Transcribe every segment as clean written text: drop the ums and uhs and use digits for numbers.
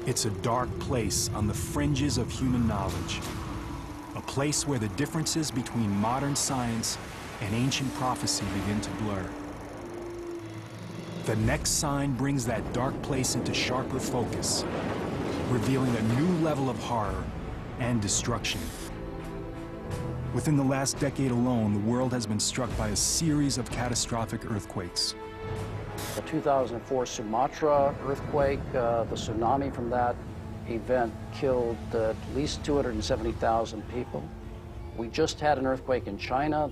It's a dark place on the fringes of human knowledge. A place where the differences between modern science and ancient prophecy begin to blur. The next sign brings that dark place into sharper focus, revealing a new level of horror and destruction. Within the last decade alone, the world has been struck by a series of catastrophic earthquakes. The 2004 Sumatra earthquake, the tsunami from that event killed at least 270,000 people. We just had an earthquake in China.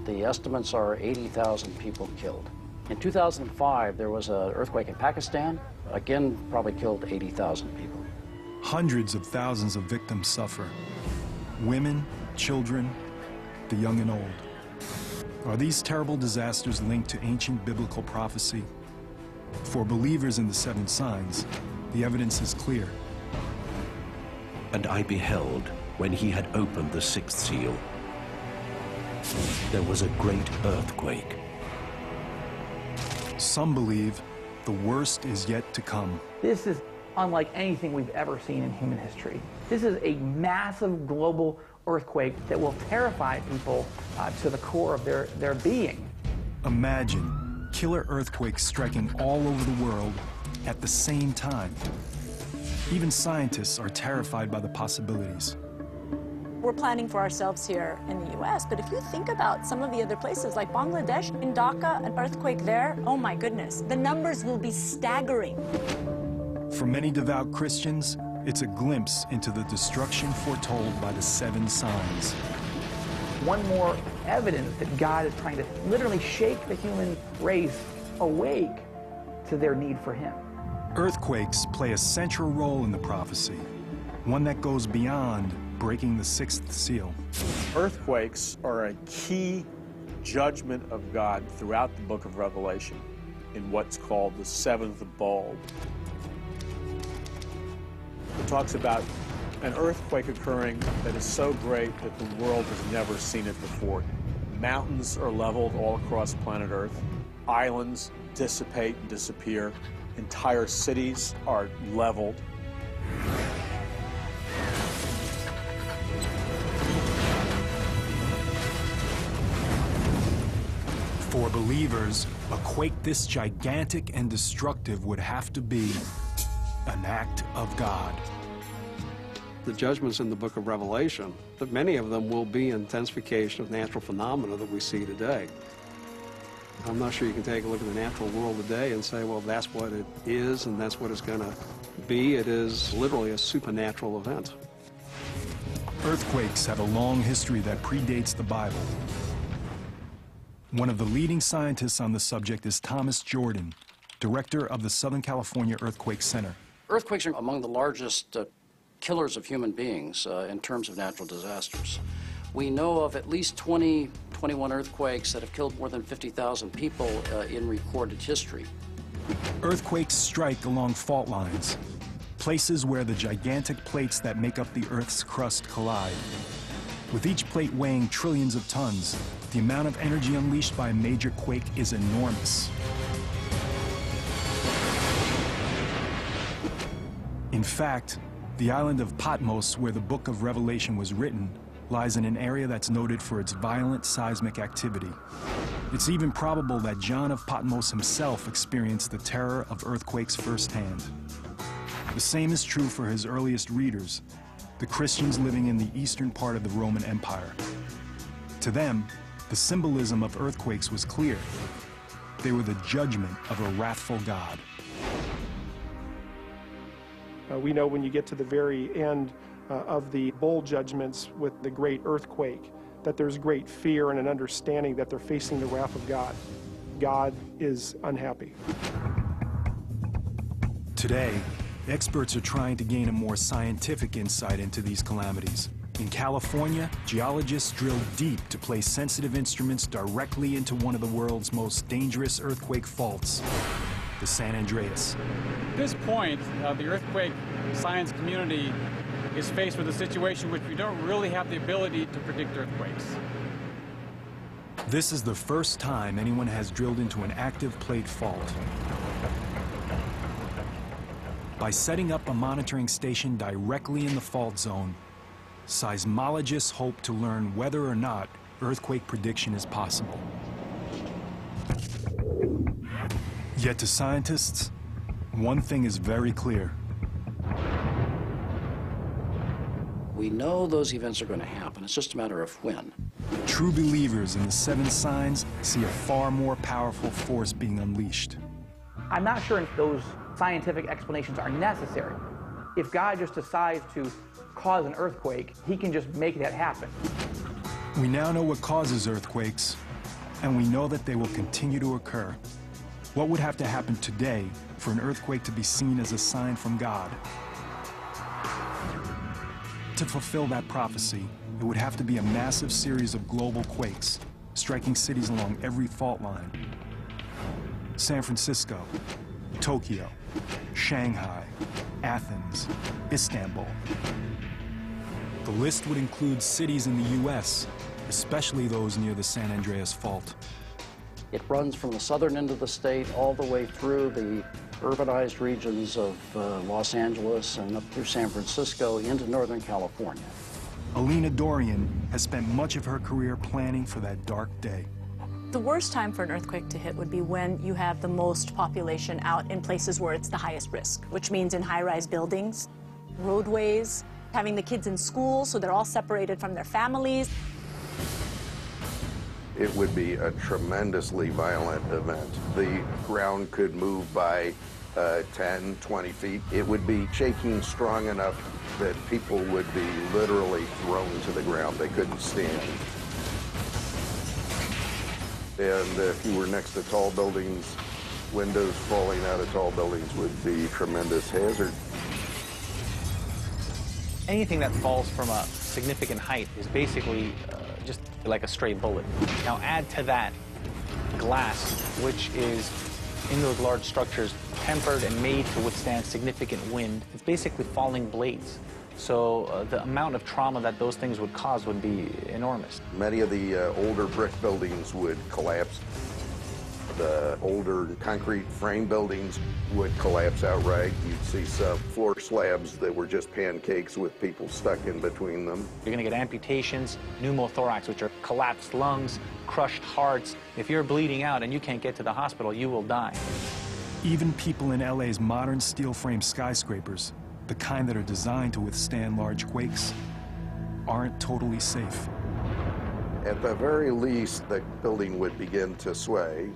The estimates are 80,000 people killed. In 2005, there was an earthquake in Pakistan. Again, probably killed 80,000 people. Hundreds of thousands of victims suffer. Women, children, the young and old. Are these terrible disasters linked to ancient biblical prophecy? For believers in the seven signs, the evidence is clear. And I beheld, when he had opened the sixth seal, there was a great earthquake. Some believe the worst is yet to come. This is unlike anything we've ever seen in human history. This is a massive global earthquake that will terrify people to the core of their being. Imagine killer earthquakes striking all over the world at the same time. Even scientists are terrified by the possibilities. We're planning for ourselves here in the US, but if you think about some of the other places like Bangladesh, in Dhaka, an earthquake there, oh my goodness, the numbers will be staggering. For many devout Christians, it's a glimpse into the destruction foretold by the seven signs. One more evidence that God is trying to literally shake the human race awake to their need for Him. Earthquakes play a central role in the prophecy, one that goes beyond breaking the sixth seal. Earthquakes are a key judgment of God throughout the book of Revelation in what's called the seventh bulb. It talks about an earthquake occurring that is so great that the world has never seen it before. Mountains are leveled all across planet Earth. Islands dissipate and disappear. Entire cities are leveled. For believers, a quake this gigantic and destructive would have to be an act of God. The judgments in the book of Revelation, that many of them will be intensification of natural phenomena that we see today. I'm not sure you can take a look at the natural world today and say, well, that's what it is and that's what it's going to be. It is literally a supernatural event. Earthquakes have a long history that predates the Bible. One of the leading scientists on the subject is Thomas Jordan, director of the Southern California Earthquake Center. Earthquakes are among the largest killers of human beings in terms of natural disasters. We know of at least 21 earthquakes that have killed more than 50,000 people in recorded history. Earthquakes strike along fault lines, places where the gigantic plates that make up the Earth's crust collide. With each plate weighing trillions of tons, the amount of energy unleashed by a major quake is enormous. In fact, the island of Patmos, where the book of Revelation was written, lies in an area that's noted for its violent seismic activity. It's even probable that John of Patmos himself experienced the terror of earthquakes firsthand. The same is true for his earliest readers, the Christians living in the eastern part of the Roman Empire. To them, the symbolism of earthquakes was clear. They were the judgment of a wrathful God. We know when you get to the very end of the bowl judgments with the great earthquake, that there's great fear and an understanding that they're facing the wrath of God. God is unhappy. Today, experts are trying to gain a more scientific insight into these calamities. In California, geologists drilled deep to place sensitive instruments directly into one of the world's most dangerous earthquake faults, the San Andreas. At this point, the earthquake science community is faced with a situation in which we don't really have the ability to predict earthquakes. This is the first time anyone has drilled into an active plate fault. By setting up a monitoring station directly in the fault zone, seismologists hope to learn whether or not earthquake prediction is possible. Yet to scientists, one thing is very clear. We know those events are going to happen. It's just a matter of when. True believers in the 7 signs see a far more powerful force being unleashed. I'm not sure if those scientific explanations are necessary. If God just decides to cause an earthquake, he can just make that happen. We now know what causes earthquakes, and we know that they will continue to occur. What would have to happen today for an earthquake to be seen as a sign from God? To fulfill that prophecy, it would have to be a massive series of global quakes, striking cities along every fault line. San Francisco, Tokyo, Shanghai, Athens, Istanbul. The list would include cities in the U.S., especially those near the San Andreas Fault. It runs from the southern end of the state all the way through the urbanized regions of Los Angeles and up through San Francisco into Northern California. Alina Dorian has spent much of her career planning for that dark day. The worst time for an earthquake to hit would be when you have the most population out in places where it's the highest risk, which means in high-rise buildings, roadways, having the kids in school so they're all separated from their families. It would be a tremendously violent event. The ground could move by 10, 20 feet. It would be shaking strong enough that people would be literally thrown to the ground. They couldn't stand. And if you were next to tall buildings, windows falling out of tall buildings would be a tremendous hazard. Anything that falls from a significant height is basically just like a stray bullet. Now add to that glass, which is in those large structures tempered and made to withstand significant wind. It's basically falling blades. So the amount of trauma that those things would cause would be enormous. Many of the older brick buildings would collapse. The older concrete frame buildings would collapse outright. You'd see some floor slabs that were just pancakes with people stuck in between them. You're going to get amputations, pneumothorax, which are collapsed lungs, crushed hearts. If you're bleeding out and you can't get to the hospital, you will die. Even people in LA's modern steel frame skyscrapers, the kind that are designed to withstand large quakes, aren't totally safe. At the very least, the building would begin to sway.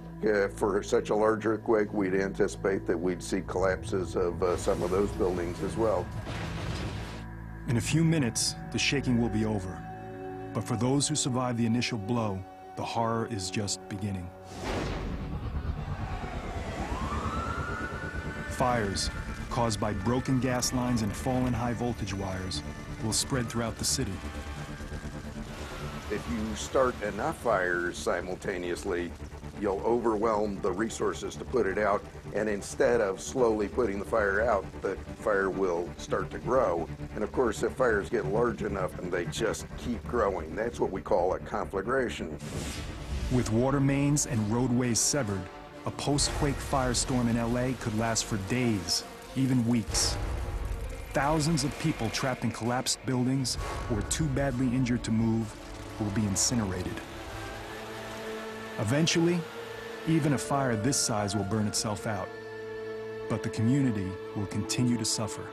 For such a large earthquake, we'd anticipate that we'd see collapses of some of those buildings as well. In a few minutes, the shaking will be over. But for those who survive the initial blow, the horror is just beginning. Fires caused by broken gas lines and fallen high-voltage wires will spread throughout the city. If you start enough fires simultaneously, you'll overwhelm the resources to put it out, and instead of slowly putting the fire out, the fire will start to grow. And of course, if fires get large enough, and they just keep growing, that's what we call a conflagration. With water mains and roadways severed, a post-quake firestorm in LA could last for days, even weeks. Thousands of people trapped in collapsed buildings or too badly injured to move will be incinerated. Eventually, even a fire this size will burn itself out, but the community will continue to suffer.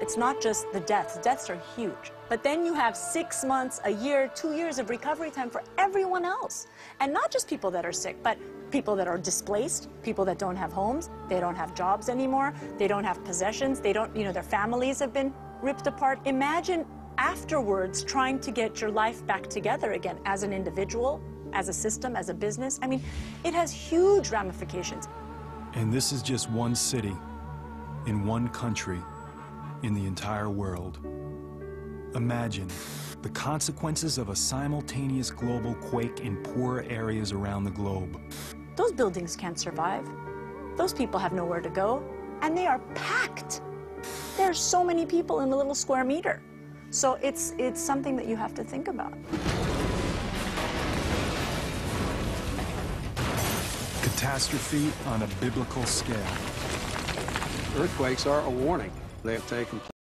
It's not just the deaths. Deaths are huge. But then you have 6 months, a year, 2 years of recovery time for everyone else. And not just people that are sick, but people that are displaced, people that don't have homes, they don't have jobs anymore, they don't have possessions, they don't, their families have been ripped apart. Imagine afterwards trying to get your life back together again as an individual, as a system, as a business. I mean, it has huge ramifications. And this is just one city, in one country, in the entire world. Imagine the consequences of a simultaneous global quake in poor areas around the globe. Those buildings can't survive. Those people have nowhere to go, and they are packed. There's so many people in a little square meter. So it's something that you have to think about. Catastrophe on a biblical scale. Earthquakes are a warning. They have taken place.